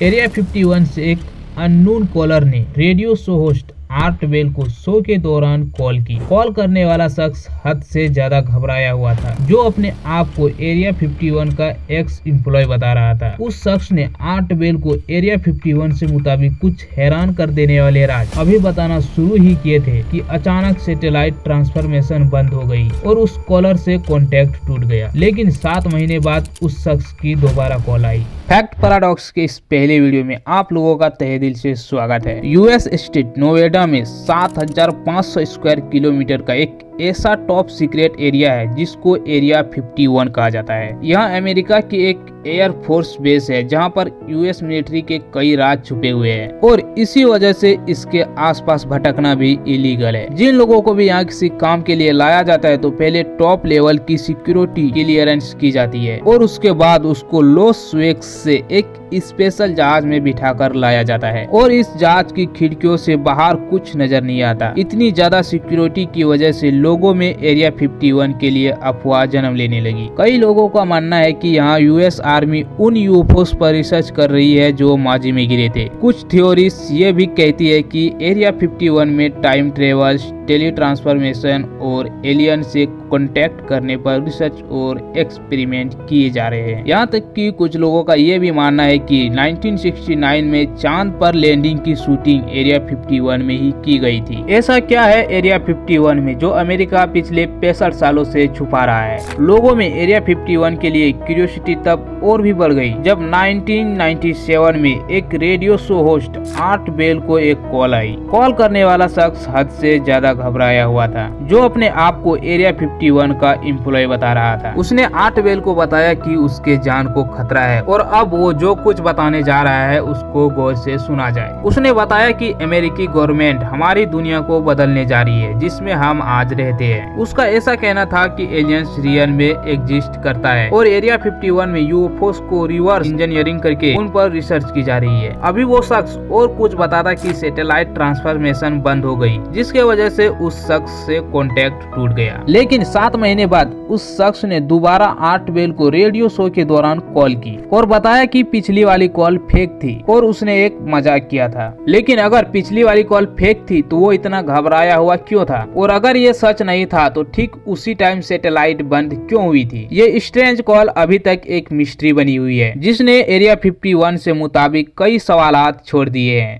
Area 51 से एक unknown caller ने radio show host Art Bell को शो के दौरान कॉल की। कॉल करने वाला शख्स हद से ज्यादा घबराया हुआ था, जो अपने आप को एरिया 51 का एक्स एम्प्लॉय बता रहा था। उस शख्स ने आर्ट बेल को एरिया 51 से मुताबिक कुछ हैरान कर देने वाले राज अभी बताना शुरू ही किए थे कि अचानक सैटेलाइट ट्रांसफॉर्मेशन बंद हो गई और उस कॉलर से कॉन्टेक्ट टूट गया। लेकिन 7 महीने बाद उस शख्स की दोबारा कॉल आई। फैक्ट पैराडॉक्स के इस पहले वीडियो में आप लोगों का तहे दिल से स्वागत है। यूएस स्टेट नोएडा में 7500 स्क्वायर किलोमीटर का एक ऐसा टॉप सीक्रेट एरिया है जिसको एरिया 51 कहा जाता है। यह अमेरिका की एक एयरफोर्स बेस है जहां पर यूएस मिलिट्री के कई राज छुपे हुए हैं और इसी वजह से इसके आसपास भटकना भी इलीगल है। जिन लोगों को भी यहाँ किसी काम के लिए लाया जाता है तो पहले टॉप लेवल की सिक्योरिटी क्लियरेंस की जाती है और उसके बाद उसको लॉस वेगास से एक स्पेशल जहाज में बिठाकर लाया जाता है और इस जहाज की खिड़कियों से बाहर कुछ नजर नहीं आता। इतनी ज्यादा सिक्योरिटी की वजह से लोगों में एरिया 51 के लिए अफवाह जन्म लेने लगी। कई लोगों का मानना है कि यहाँ यूएस आर्मी उन यूएफओस पर रिसर्च कर रही है जो माजी में गिरे थे। कुछ थ्योरीज ये भी कहती है कि एरिया 51 में टाइम ट्रेवल, टेली ट्रांसफॉर्मेशन और एलियन से कांटेक्ट करने पर रिसर्च और एक्सपेरिमेंट किए जा रहे हैं। यहाँ तक कि कुछ लोगों का ये भी मानना है कि 1969 में चांद पर लैंडिंग की शूटिंग एरिया 51 में ही की गई थी। ऐसा क्या है एरिया 51 में जो अमेरिका पिछले 65 सालों से छुपा रहा है? लोगों में एरिया 51 के लिए क्यूरियोसिटी तब और भी बढ़ गई जब 1997 में एक radio show host Art Bell को एक कॉल आई। कॉल करने वाला शख्स हद से ज्यादा घबराया हुआ था, जो अपने आप को एरिया 51 का एम्प्लॉय बता रहा था। उसने आर्ट बेल को बताया कि उसके जान को खतरा है और अब वो जो कुछ बताने जा रहा है उसको गौर से सुना जाए। उसने बताया कि अमेरिकी गवर्नमेंट हमारी दुनिया को बदलने जा रही है जिसमें हम आज रहते हैं। उसका ऐसा कहना था कि एलियंस रियल में एग्जिस्ट करता है और एरिया 51 में यूएफओस को रिवर्स इंजीनियरिंग करके उन पर रिसर्च की जा रही है। अभी वो शख्स और कुछ बताता कि सैटेलाइट ट्रांसफॉर्मेशन बंद हो गई जिसके वजह से उस शख्स से कांटेक्ट टूट गया। लेकिन 7 महीने बाद उस शख्स ने दोबारा आर्ट बेल को रेडियो शो के दौरान कॉल की और बताया कि पिछली वाली कॉल फेक थी और उसने एक मजाक किया था। लेकिन अगर पिछली वाली कॉल फेक थी तो वो इतना घबराया हुआ क्यों था? और अगर ये सच नहीं था तो ठीक उसी टाइम सैटेलाइट बंद क्यों हुई थी? ये स्ट्रेंज कॉल अभी तक एक मिस्ट्री बनी हुई है जिसने एरिया 51 से मुताबिक कई सवालात छोड़ दिए हैं।